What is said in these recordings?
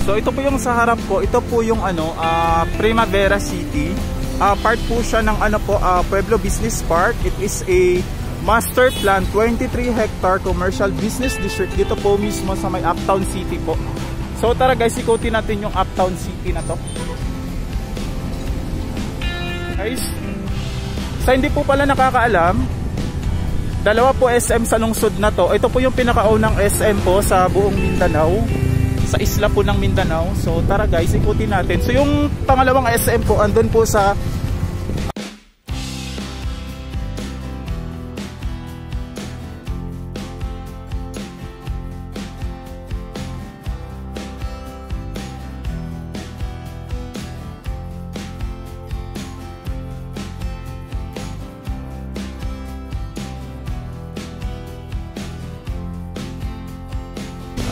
So ito po yung sa harap ko, ito po yung Primavera City. Part po siya ng Pueblo Business Park. It is a master plan 23 hectare commercial business district dito po mismo sa may Uptown City po. So tara guys, ikutin natin yung Uptown City na to. Guys, sa hindi po pala nakakaalam, dalawa po SM sa lungsod na to. Ito po yung pinakaunang SM po sa buong Mindanao, sa isla po ng Mindanao. So tara guys, ikutin natin. So yung pangalawang SM po andun po sa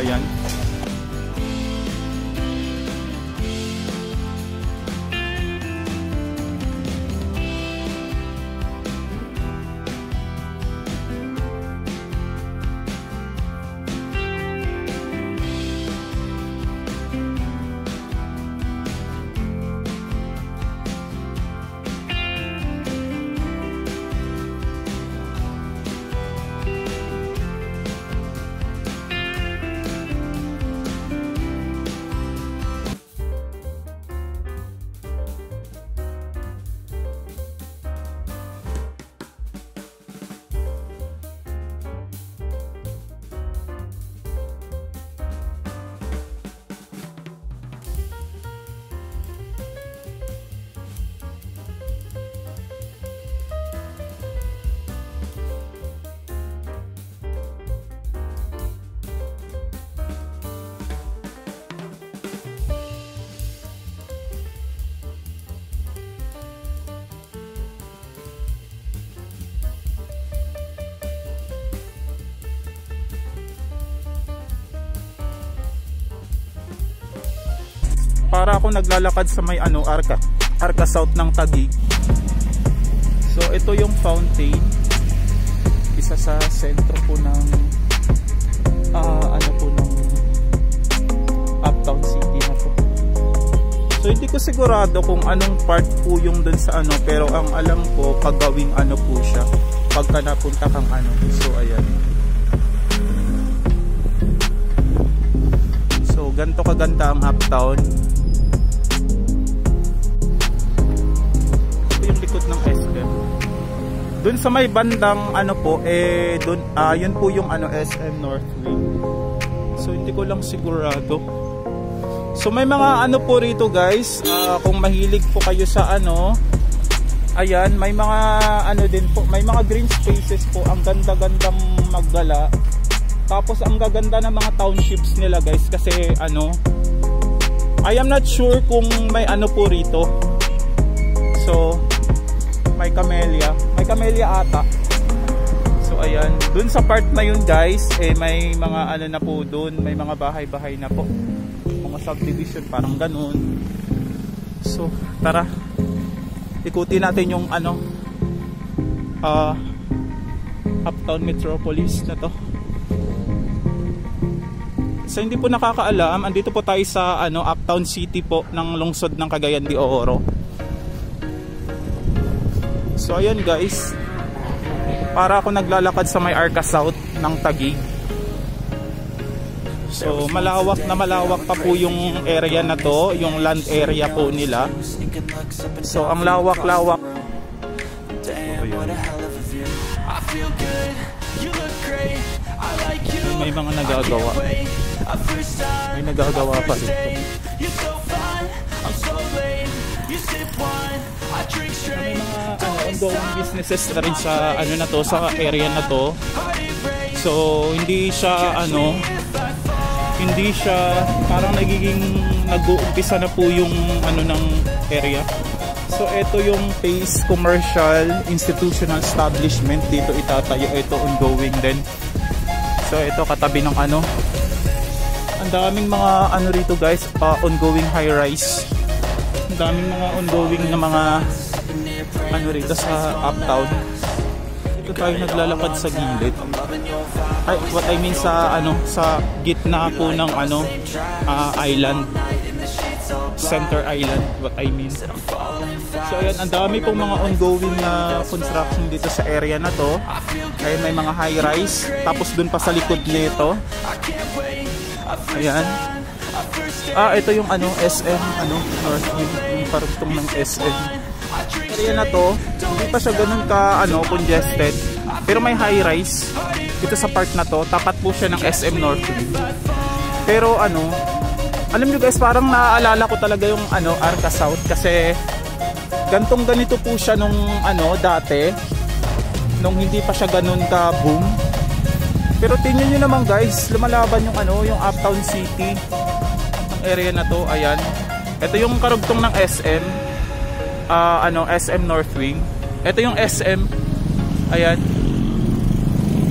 ayan. Para ako naglalakad sa may Arca South ng Taguig. So ito yung fountain, isa sa sentro po ng ng Uptown City na po. So hindi ko sigurado kung anong part po yung dun sa pero ang alam ko pagawing po siya pagka napunta kang So ayan. So ganito kaganda ang Uptown. Ng SM. Doon sa may bandang doon yun po yung SM North Wing. So hindi ko lang sigurado. So may mga po rito guys, kung mahilig po kayo sa ayan, may mga din po, may mga green spaces po, ang ganda-gandang maggala. Tapos ang gaganda ng mga townships nila guys kasi I am not sure kung may po rito. So may camellia ata. So ayan, dun sa part na yun guys, may mga na po dun, may mga bahay-bahay na po, mga subdivision parang ganun. So tara, ikutin natin yung Uptown Metropolis na to. So hindi po nakakaalam, andito po tayo sa Uptown City po ng lungsod ng Cagayan de Oro. So ayan guys, para ako naglalakad sa may Arca South ng Taguig. So malawak pa po yung area na to, yung land area po nila. So ang lawak-lawak. May mga nagagawa. May nagagawa pa dito. May mga ongoing businesses na rin sa na to, sa area na to. So hindi siya parang nag-uumpisa na po yung ng area. So ito yung Pace Commercial Institutional Establishment, dito itatayo. Ito ongoing din. So ito katabi ng ang daming mga rito guys, ongoing high rise. Ang daming mga ongoing na mga rito sa Uptown. Ito tayo naglalakad sa gilid. Ay, what I mean sa ano, sa gitna po ng ano, island. Center Island, what I mean. So ayan, ang dami pong mga ongoing na construction dito sa area na to. Ayan, may mga high-rise. Tapos dun pa sa likod nito. Ayan. Ito yung ano, SM, ano, North, yung parugtong ng SM. Area na to, hindi pa siya ganun ka, ano, congested. Pero may high-rise dito sa part na to. Tapat po siya ng SM North. Pero ano, alam nyo guys, parang naaalala ko talaga yung ano, Arca South kasi ganito po siya nung ano, dati nung hindi pa siya ganun ka boom. Pero tingnan nyo naman guys, lumalaban yung ano, yung Uptown City ng area na to. Ayan, ito yung karugtong ng SM, ano, SM North Wing. Ito yung SM. Ayan.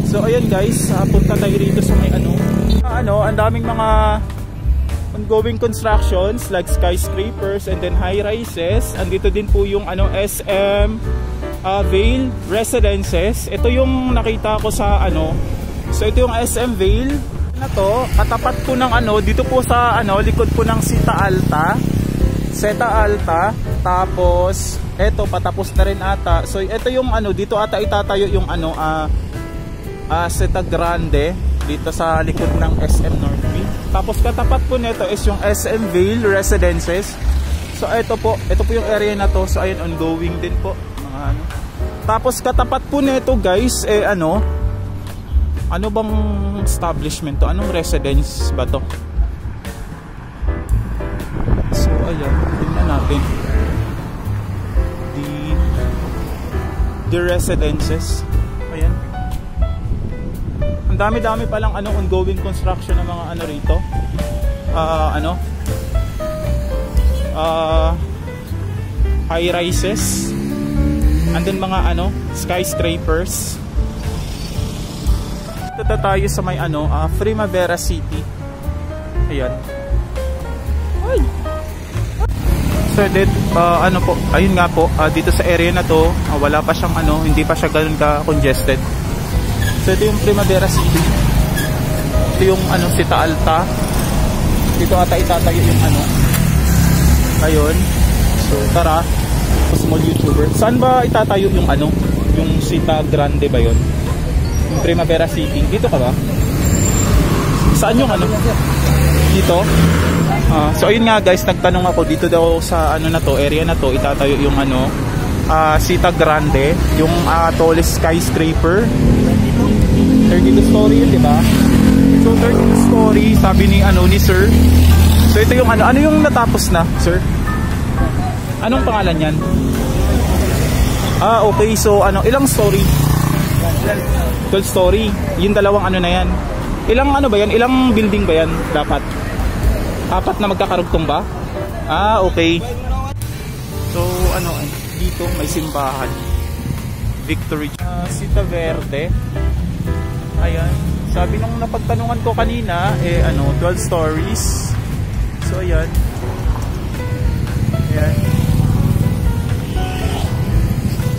So ayan guys, punta tayo rito sa may ano, ang daming mga ongoing constructions like skyscrapers and then high rises. Andito din po yung ano, SM Vale Residences. Ito yung nakita ko sa ano. So ito yung SM Vale na to, katapat po ng ano, dito po sa ano, likod po ng Seta Alta. Tapos eto patapos na rin ata. So ito yung ano, dito ata itatayo yung ano, Seta Grande dito sa likod ng SM Northwing. Tapos katapat po nito is yung SM Vale Residences. So ito po yung area na to. So ayun, ongoing din po mga ano. Tapos katapat po nito guys, ano bang establishment to? Anong residence ba to? So ayan, tingnan natin the residences. Ayan, ang dami-dami palang ano, ongoing construction ng mga ano rito. High rises and then mga ano, skyscrapers. Dito tayo sa may ano, Primavera City. Ayan. Ay. So ano po, ayun nga po, dito sa area na to, wala pa siyang ano, hindi pa siya ganoon ka congested. So ito yung Primavera City. Ito yung ano, Seta Alta. Dito ata itatayo yung ano. Ayun. So tara, small YouTuber. Saan ba itatayo yung ano, yung Seta Grande ba yun? Yung Primavera City. Dito ka ba? Saan yung ano? Dito? So ayun nga guys, nagtanong ako dito daw sa ano na to, area na to, itatayo yung ano, Seta Grande, yung tallest skyscraper. 32 story yun, di ba? So 32 story, sabi ni ano, ni sir. So ito yung ano yung natapos na, sir? Anong pangalan yan? Okay, so ano, ilang story? 12 story. Yung dalawang ano na yan. Ilang ano ba yan? Ilang building ba yan dapat? 4 na magkakarugtong ba? Okay. So ano, dito may simbahan. Victory Seta Verde. Ayan. Sabi nung napagtanungan ko kanina, ano, 12 stories. So ayan. Ayan.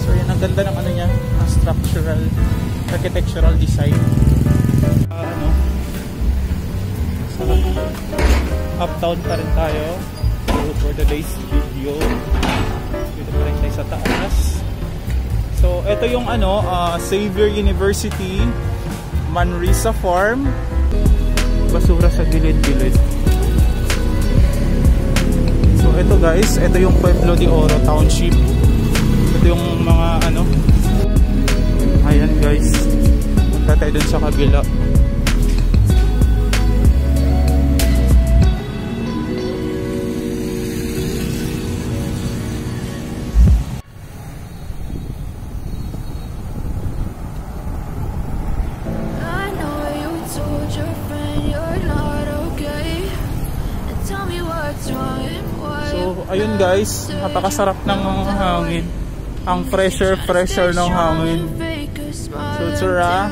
So ayan, ang ganda ng ano niya, structural, architectural design. Ano, so, uptown pa rin tayo. So for today's video, dito pa rin tayo sa taas. So ito yung ano, Xavier University Manresa Farm. Basura sa gilid-gilid. So ito guys, ito yung Pueblo de Oro Township. Ito yung mga ano. Ayan guys, punta tayo dun sa kabila. Ayun guys, napakasarap ng hangin. Ang fresher ng hangin. So tsura.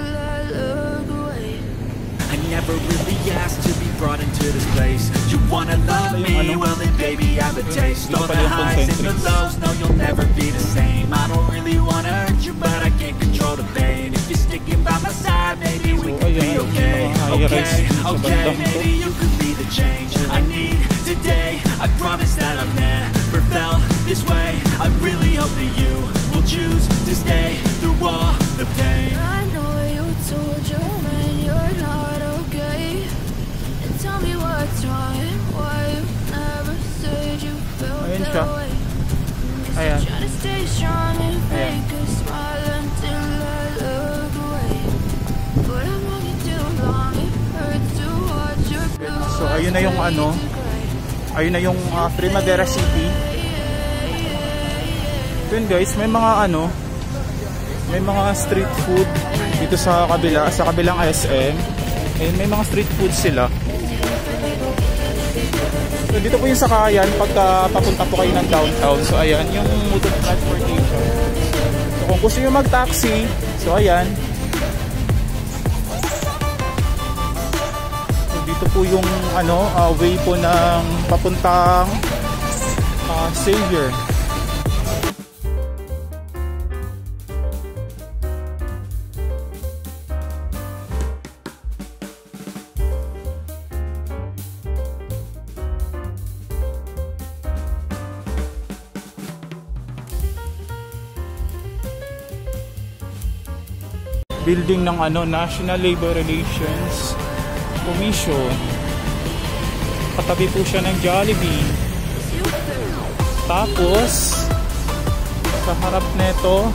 I never really asked to be brought into this place. You wanna love me, well then baby I have a taste. Know the highs and the lows, no you'll never be the same. I don't really wanna hurt you, but I can't control the pain. If you're sticking by my side, maybe we can be high-rise sa bandang to. maybe you could be the change I need today. I promise that I've never felt this way. I really hope that you will choose to stay through all the pain. I know you told your man you're not okay, and tell me what's wrong and why you never said you felt Ayun that siya. way. Ayan. Try to stay strong and Ayan. fake a smile until I look away, but I'm only too long. It hurts to watch your blue So ayun na yung eyes ano, fade to gray. ayun na yung Primavera City. Yun guys, may mga ano, may mga street food dito sa kabila, sa kabilang SM. Ayun, may mga street food sila. So dito po yung sakayan pagka papunta po kayo ng downtown. So ayan, yung mode of transportation. So kung gusto nyo mag-taxi, so ayan. So dito po yung ano, way po ng papuntang Xavier. Building ng ano, National Labor Relations Commission. Katabi po siya ng Jollibee. Tapos sa harap nito,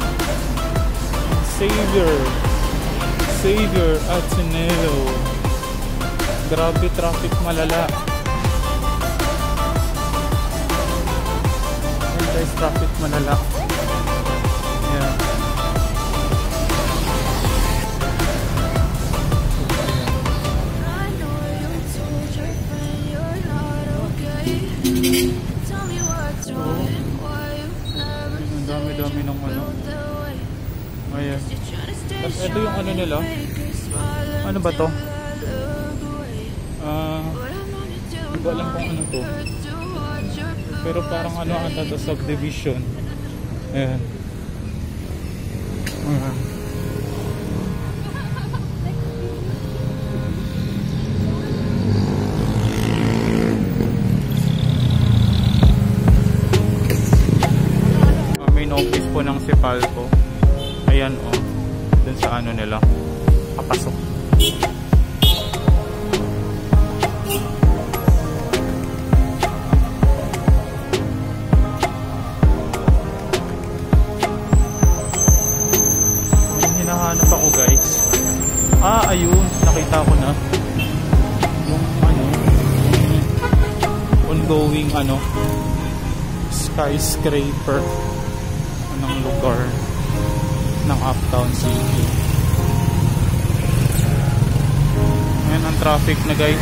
Xavier Ateneo. Grabe, traffic malala. Ayan guys, traffic malala. Ayan. I know you told your friend you're not okay. Tell me what's wrong and why you never Ang dami-dami ng ano. felt that way. Ayan. You try to stay Tapos ito strong yung ano nila. and fake a smile Ano ba to? until I look away, but I'm only too Hindi ko alam kung ano to. hurt to watch your blue Pero parang ano ata to, subdivision. Ayan. Ayan. Main office po ng Sipalco. Ayan o. Dun sa ano nila. Papasok. Hinahanap ako guys. Ayun, nakita ko na yung ano, ongoing ano, skyscraper ng lugar ng Uptown City. Ayan ang traffic na guys.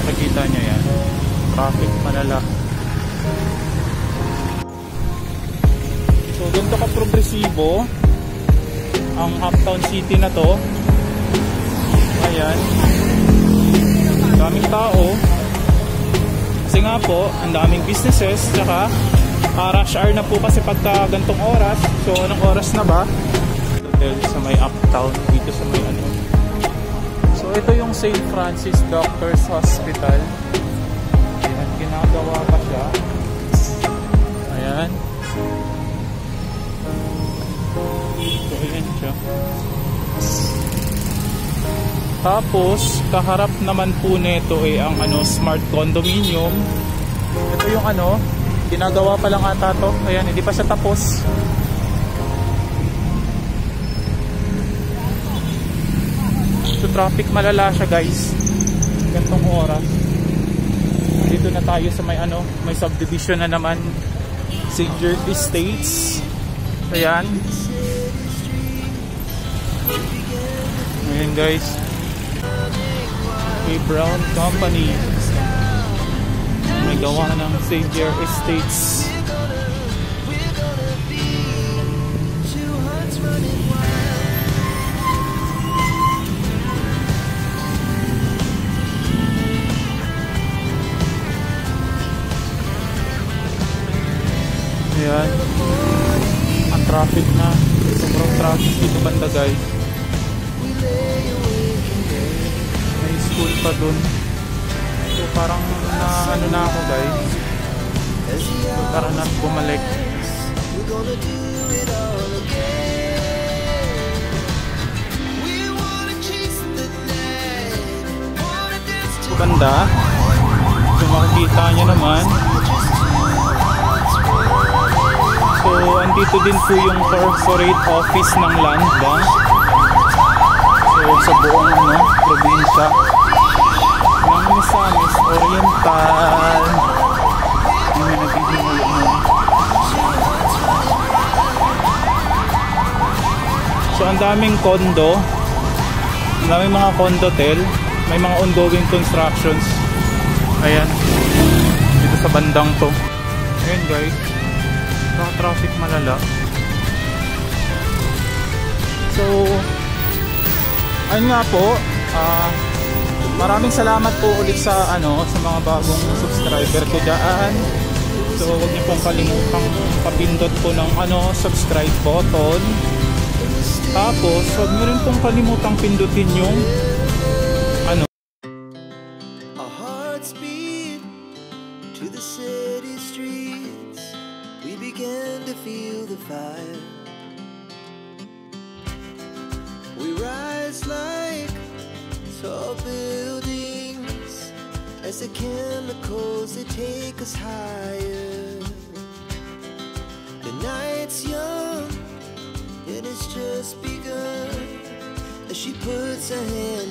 Nakikita nyo yan, traffic malala. So ganito ka progresibo ang Uptown City na to. Ayan, daming tao kasi nga po ang daming businesses, tsaka rush hour na po kasi pagka gantong oras. So anong oras na ba? Hotel sa may Uptown, dito sa may ano. So ito yung St. Francis Doctors Hospital. Ayan, ginagawa pa siya. Ayan. So ayan siya. Tapos kaharap naman po nito ay ang ano, Smart Condominium. Ito yung ano, ginagawa pa lang ata to. Ayan, hindi pa siya tapos. So traffic malala siya guys, gantong oras. Dito na tayo sa may ano, may subdivision na naman, Xavier Estates. Ayan. Ayan guys, A. Brown Company may gawa ng Xavier Estates. Ayan, ang traffic na, sobrang traffic dito banda guys. school pa dun. So parang ano na ako guys. So tara na bumalik. So banda. So makikita nyo naman. So andito din po yung corporate office ng Land Bank. So sa buong probinsya ng Misamis Oriental. Yung may naghihingi mo. So ang daming condo, ang daming mga condotel, may mga ongoing constructions. Ayan, dito sa bandang to. Ayan guys, traffic malala. So ayun nga po, maraming salamat po ulit sa sa mga bagong subscriber ko dyan. So huwag niyo pong kalimutang papindot po ng subscribe button. Tapos huwag niyo rin pong kalimutang pindutin yung Our hearts beat to the city streets. We began to feel the fire. We rise like tall buildings as the chemicals they take us higher. The night's young and it's just begun as she puts her hand